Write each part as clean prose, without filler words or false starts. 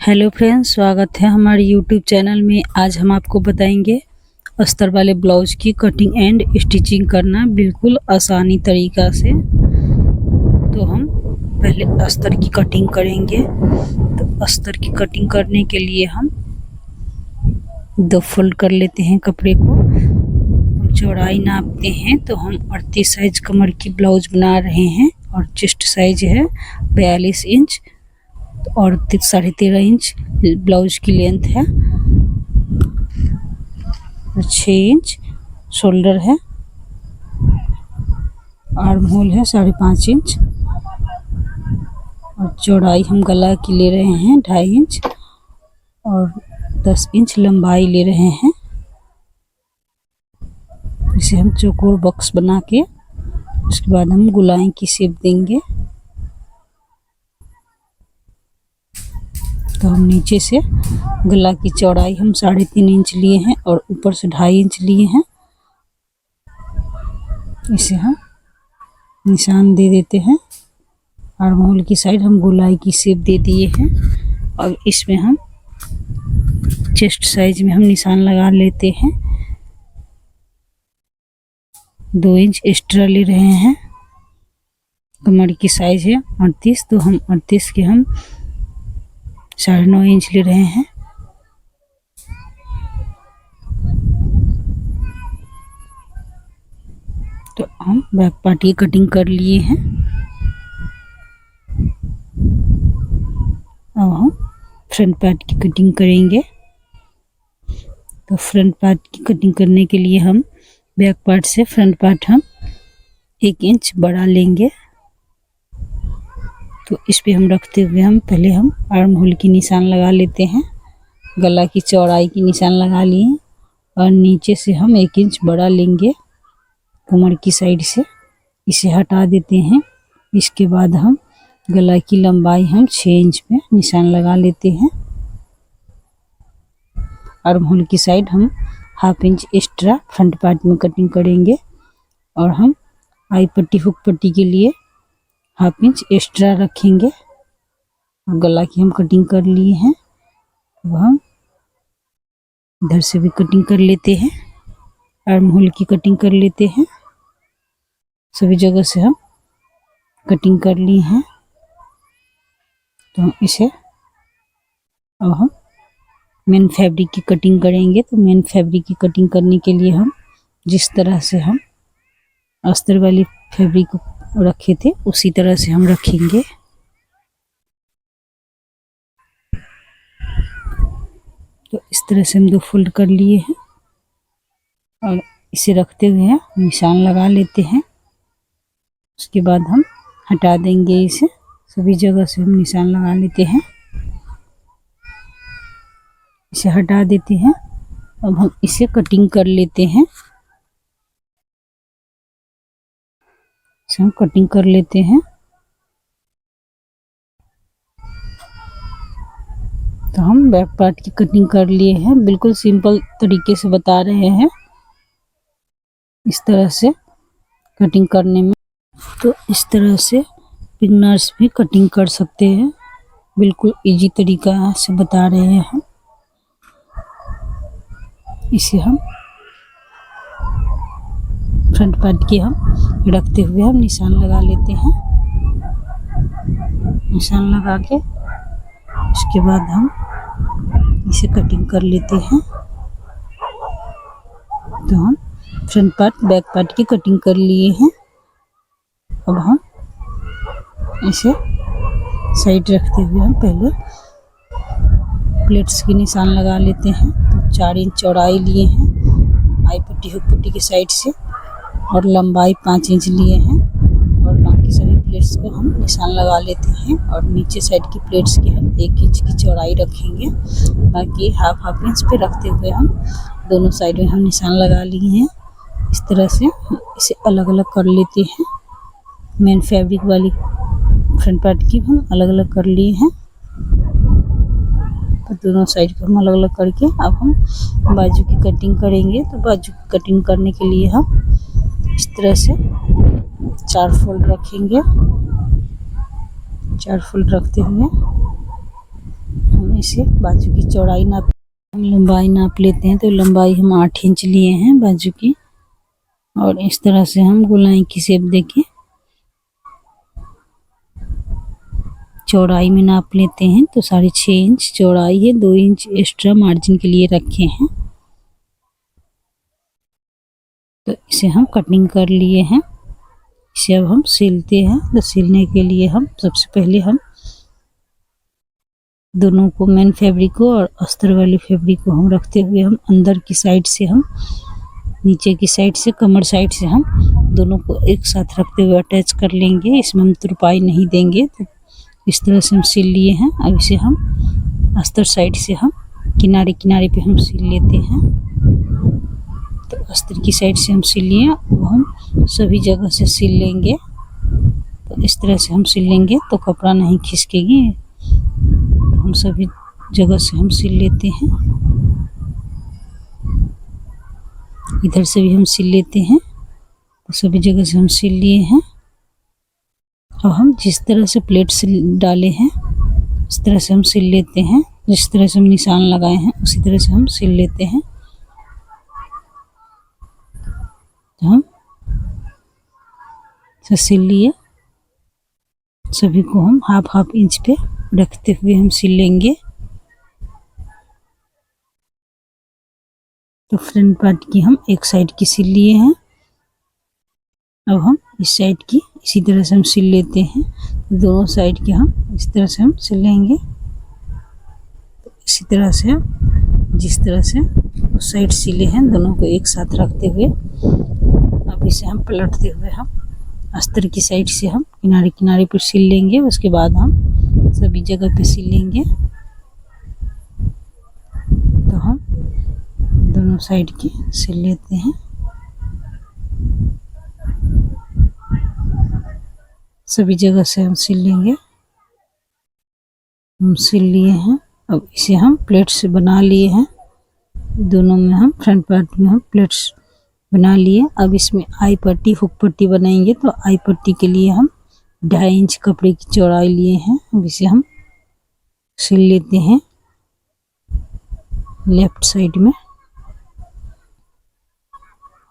Hello friends, स्वागत है हमारे यूट्यूब चैनल में। आज हम आपको बताएंगे अस्तर वाले ब्लाउज की कटिंग एंड स्टिचिंग करना बिल्कुल आसानी तरीका से। तो हम पहले अस्तर की कटिंग करेंगे। तो अस्तर की कटिंग करने के लिए हम 2 फोल्ड कर लेते हैं कपड़े को। हम चौड़ाई नापते हैं तो हम 38 साइज कमर की ब्लाउज बना रहे हैं और चेस्ट साइज है 42 इंच और 13.5 इंच ब्लाउज की लेंथ है। 6 इंच शोल्डर है, आर्म होल है 5.5 इंच और चौड़ाई हम गला की ले रहे हैं 2.5 इंच और 10 इंच लंबाई ले रहे हैं। इसे हम चौकोर बॉक्स बना के उसके बाद हम गोलाई की शेप देंगे। तो हम नीचे से गला की चौड़ाई हम 3.5 इंच लिए हैं और ऊपर से 2.5 इंच लिए हैं। इसे हम निशान दे देते हैं। आर्म होल की साइड हम गोलाई की शेप दे दिए हैं और इसमें हम चेस्ट साइज में हम निशान लगा लेते हैं। 2 इंच एक्स्ट्रा ले रहे हैं। कमर की साइज है 38, तो हम 38 के हम 9.5 इंच ले रहे हैं। तो हम बैक पार्ट की कटिंग कर लिए हैं। अब हम फ्रंट पार्ट की कटिंग करेंगे। तो फ्रंट पार्ट की कटिंग करने के लिए हम बैक पार्ट से फ्रंट पार्ट हम 1 इंच बड़ा लेंगे। तो इस पे हम रखते हुए हम पहले हम आर्म होल की निशान लगा लेते हैं। गला की चौड़ाई की निशान लगा लिए और नीचे से हम 1 इंच बड़ा लेंगे कमर की साइड से। इसे हटा देते हैं। इसके बाद हम गला की लंबाई हम 6 इंच पे निशान लगा लेते हैं। आर्म होल की साइड हम 1/2 इंच एक्स्ट्रा फ्रंट पार्ट में कटिंग करेंगे और हम आई पट्टी हुक पट्टी के लिए 1/2 इंच एक्स्ट्रा रखेंगे। और गला की हम कटिंग कर लिए हैं। अब हम इधर से भी कटिंग कर लेते हैं। आर्म होल की कटिंग कर लेते हैं। सभी जगह से हम कटिंग कर ली हैं। तो हम इसे अब हम मेन फैब्रिक की कटिंग करेंगे। तो मेन फैब्रिक की कटिंग करने के लिए हम जिस तरह से हम अस्तर वाली फैब्रिक रखे थे उसी तरह से हम रखेंगे। तो इस तरह से हम 2 फोल्ड कर लिए हैं और इसे रखते हुए निशान लगा लेते हैं। उसके बाद हम हटा देंगे इसे। सभी जगह से हम निशान लगा लेते हैं। इसे हटा देते हैं। अब हम इसे कटिंग कर लेते हैं। इसे हम कटिंग कर लेते हैं। तो हम बैक पार्ट की कटिंग कर लिए हैं। बिल्कुल सिंपल तरीके से बता रहे हैं इस तरह से कटिंग करने में। तो इस तरह से बिगिनर्स भी कटिंग कर सकते हैं। बिल्कुल इजी तरीका से बता रहे हैं हम। इसे हम फ्रंट पार्ट की हम रखते हुए हम निशान लगा लेते हैं। निशान लगा के उसके बाद हम इसे कटिंग कर लेते हैं। तो हम फ्रंट पार्ट बैक पार्ट की कटिंग कर लिए हैं। अब हम इसे साइड रखते हुए हम पहले प्लेट्स की निशान लगा लेते हैं। तो 4 इंच चौड़ाई लिए हैं आई पट्टी हुक पट्टी की साइड से और लंबाई 5 इंच लिए हैं और बाकी सभी प्लेट्स को हम निशान लगा लेते हैं। और नीचे साइड की प्लेट्स की हम 1 इंच की चौड़ाई रखेंगे। बाकी हाफ इंच पे रखते हुए हम दोनों साइड में हम निशान लगा लिए हैं। इस तरह से इसे अलग अलग कर लेते हैं। मेन फैब्रिक वाली फ्रंट पार्ट की हम अलग अलग कर लिए हैं। तो दोनों साइड को हम अलग अलग करके अब हम बाजू की कटिंग करेंगे। तो बाजू की कटिंग करने के लिए हम इस तरह से 4 फोल्ड रखेंगे। 4 फोल्ड रखते हुए हम इसे बाजू की चौड़ाई नाप, हम लंबाई नाप लेते हैं। तो लंबाई हम 8 इंच लिए हैं बाजू की, और इस तरह से हम गोलाई की शेप देके चौड़ाई में नाप लेते हैं। तो 6.5 इंच चौड़ाई है, 2 इंच एक्स्ट्रा मार्जिन के लिए रखे हैं। तो इसे हम कटिंग कर लिए हैं। इसे अब हम सिलते हैं। तो सिलने के लिए हम सबसे पहले हम दोनों को, मेन फैब्रिक को और अस्तर वाली फैब्रिक को हम रखते हुए, हम अंदर की साइड से, हम नीचे की साइड से, कमर साइड से हम दोनों को एक साथ रखते हुए अटैच कर लेंगे। इसमें हम तुरपाई नहीं देंगे। तो इस तरह से हम सिल लिए हैं। अब इसे हम अस्तर साइड से हम किनारे किनारे पे हम सिल लेते हैं। तो अस्तर की साइड से हम सिल लिए, वो हम सभी जगह से सिल लेंगे। तो इस तरह से हम सिल लेंगे तो कपड़ा नहीं खिसकेगी। तो हम सभी जगह से हम सिल लेते हैं। इधर से भी हम सिल लेते हैं। तो सभी जगह से हम सिल लिए हैं। अब हम जिस तरह से प्लेट से डाले हैं उस तरह से हम सिल लेते हैं। जिस तरह से हम निशान लगाए हैं उसी तरह से हम सिल लेते हैं। तो हम सिल लिए। सभी को हम हाफ इंच पे रखते हुए हम सिल लेंगे। तो फ्रंट पार्ट की हम एक साइड की सिल लिए हैं। अब हम इस साइड की इसी तरह से हम सिल लेते हैं। तो दोनों साइड के हम इस तरह से हम सिल लेंगे। तो इसी तरह से जिस तरह से उस साइड सिले हैं दोनों को एक साथ रखते हुए, अब इसे हम पलटते हुए हम अस्तर की साइड से हम किनारे किनारे पर सिल लेंगे। उसके बाद हम सभी जगह पे सिल लेंगे। तो हम दोनों साइड की सिल लेते हैं। सभी जगह से हम सिल लेंगे। हम सिल लिए हैं। अब इसे हम प्लेट से बना लिए हैं। दोनों में हम फ्रंट पार्ट में हम प्लेट्स बना लिए। अब इसमें आई पट्टी, हुक पट्टी बनाएंगे। तो आई पट्टी के लिए हम 2.5 इंच कपड़े की चौड़ाई लिए हैं। अब इसे हम सिल लेते हैं। लेफ्ट साइड में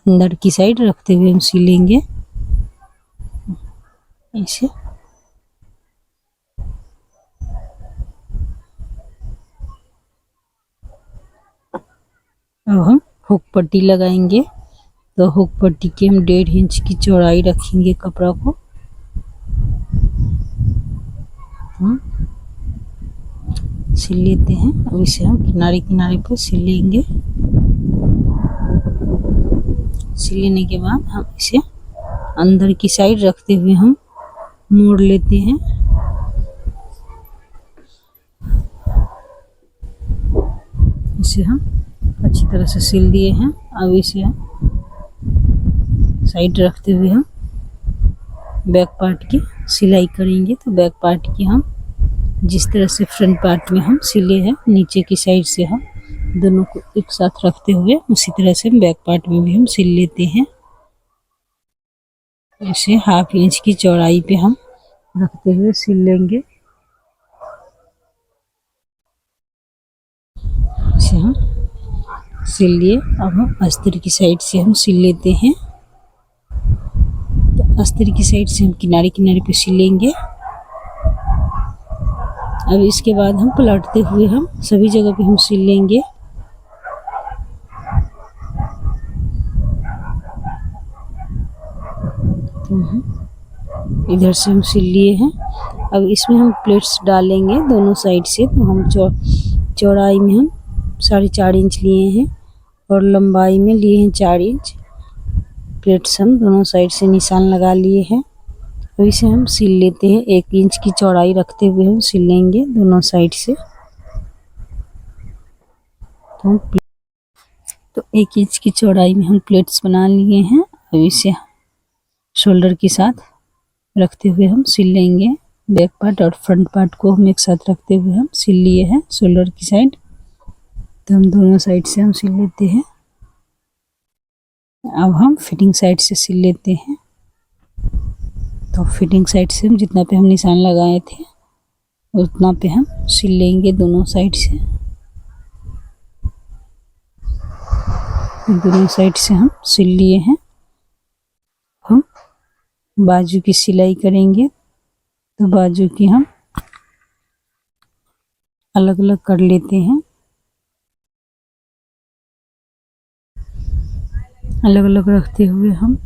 अंदर की साइड रखते हुए हम सिलेंगे इसे। अब हम हुक पट्टी लगाएंगे। तो हुक पट्टी की हम 1.5 इंच की चौड़ाई रखेंगे कपड़ा को। हम सिल लेते हैं। अब इसे हम किनारे किनारे पर सिल लेंगे। सिल लेने के बाद हम इसे अंदर की साइड रखते हुए हम मोड़ लेते हैं। इसे हम अच्छी तरह से सिल दिए हैं। अब इसे साइड रखते हुए हम बैक पार्ट की सिलाई करेंगे। तो बैक पार्ट की हम जिस तरह से फ्रंट पार्ट में हम सिले हैं नीचे की साइड से हम दोनों को एक साथ रखते हुए उसी तरह से बैक पार्ट में भी हम सिल लेते हैं। इसे 1/2 इंच की चौड़ाई पे हम रखते हुए सिल लेंगे। इसे हम सिल लिए। अब हम अस्तर की साइड से हम सिल लेते हैं। तो अस्तर की साइड से हम किनारे किनारे पे सिलेंगे। अब इसके बाद हम पलटते हुए हम सभी जगह पे हम सिल लेंगे। तो इधर से हम सिल लिए हैं। अब इसमें हम प्लेट्स डालेंगे दोनों साइड से। तो हम चौड़ाई में हम 4.5 इंच लिए हैं और लंबाई में लिए हैं 4 इंच। प्लेट्स हम दोनों साइड से निशान लगा लिए हैं। अब इसे हम सिल लेते हैं। 1 इंच की चौड़ाई रखते हुए हम सिल लेंगे दोनों साइड से। तो 1 इंच की चौड़ाई में हम प्लेट्स बना लिए हैं। अब इसे शोल्डर के साथ रखते हुए हम सिल लेंगे। बैक पार्ट और फ्रंट पार्ट को हम एक साथ रखते हुए हम सिल लिए हैं शोल्डर की साइड। तो हम दोनों साइड से हम सिल लेते हैं। अब हम फिटिंग साइड से सिल लेते हैं। तो फिटिंग साइड से हम जितना पे हम निशान लगाए थे उतना पे हम सिल लेंगे दोनों साइड से। दोनों साइड से हम सिल लिए हैं। हम बाजू की सिलाई करेंगे, तो बाजू की हम अलग अलग कर लेते हैं। अलग अलग रखते हुए हम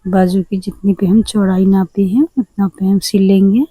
बाजू की जितनी पे हम चौड़ाई नापी है उतना पे हम सिल लेंगे।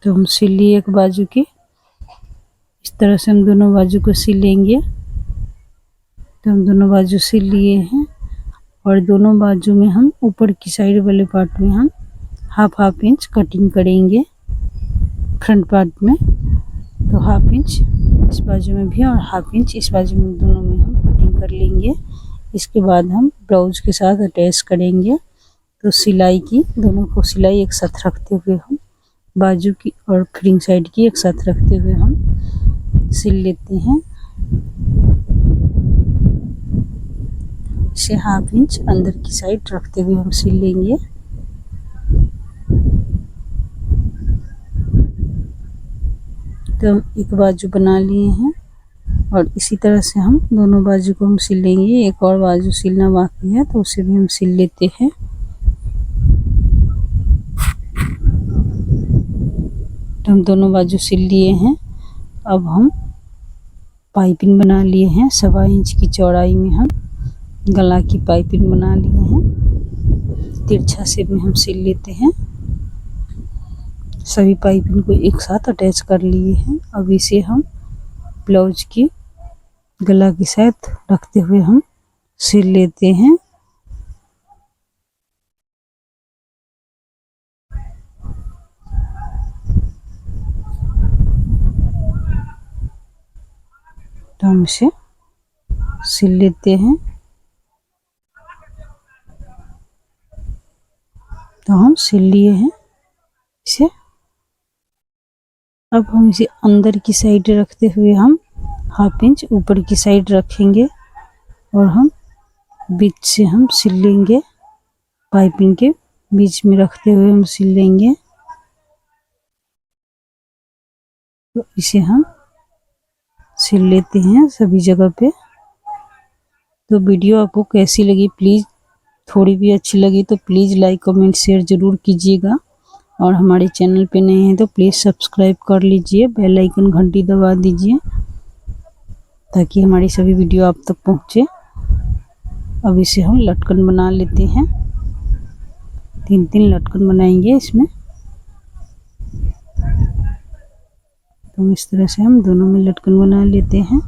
तो हम सिल लिए एक बाजू की, इस तरह से हम दोनों बाजू को सिल लेंगे। तो हम दोनों बाजू सिल लिए हैं और दोनों बाजू में हम ऊपर की साइड वाले पार्ट में हम हाफ इंच कटिंग करेंगे फ्रंट पार्ट में। तो हाफ इंच इस बाजू में भी और हाफ इंच इस बाजू में, दोनों में हम कटिंग कर लेंगे। इसके बाद हम ब्लाउज के साथ अटैच करेंगे। तो सिलाई की दोनों को सिलाई एक साथ रखते हुए हम बाजू की और फ्रिंग साइड की एक साथ रखते हुए हम सिल लेते हैं। इसे हाफ इंच अंदर की साइड रखते हुए हम सिल लेंगे। तो हम एक बाजू बना लिए हैं और इसी तरह से हम दोनों बाजू को हम सिल लेंगे। एक और बाजू सिलना बाकी है तो उसे भी हम सिल लेते हैं। तो हम दोनों बाजू सिल लिए हैं। अब हम पाइपिंग बना लिए हैं। 1.25 इंच की चौड़ाई में हम गला की पाइपिंग बना लिए हैं। तिरछा शेप में हम सिल लेते हैं। सभी पाइपिंग को एक साथ अटैच कर लिए हैं। अब इसे हम ब्लाउज की गला के साथ रखते हुए हम सिल लेते हैं। तो हम इसे सिल लेते हैं। तो हम सिल लिए हैं इसे। अब हम इसे अंदर की साइड रखते हुए हम हाफ इंच ऊपर की साइड रखेंगे और हम बीच से हम सिल लेंगे। पाइपिंग के बीच में रखते हुए हम सिल लेंगे। तो इसे हम सिल लेते हैं सभी जगह पे। तो वीडियो आपको कैसी लगी, प्लीज़ थोड़ी भी अच्छी लगी तो प्लीज़ लाइक कमेंट शेयर ज़रूर कीजिएगा। और हमारे चैनल पे नए हैं तो प्लीज़ सब्सक्राइब कर लीजिए, बेल आइकन घंटी दबा दीजिए ताकि हमारी सभी वीडियो आप तक पहुँचे। अब इसे हम लटकन बना लेते हैं। 3 लटकन बनाएंगे इसमें। तो इस तरह से हम दोनों में लटकन बना लेते हैं।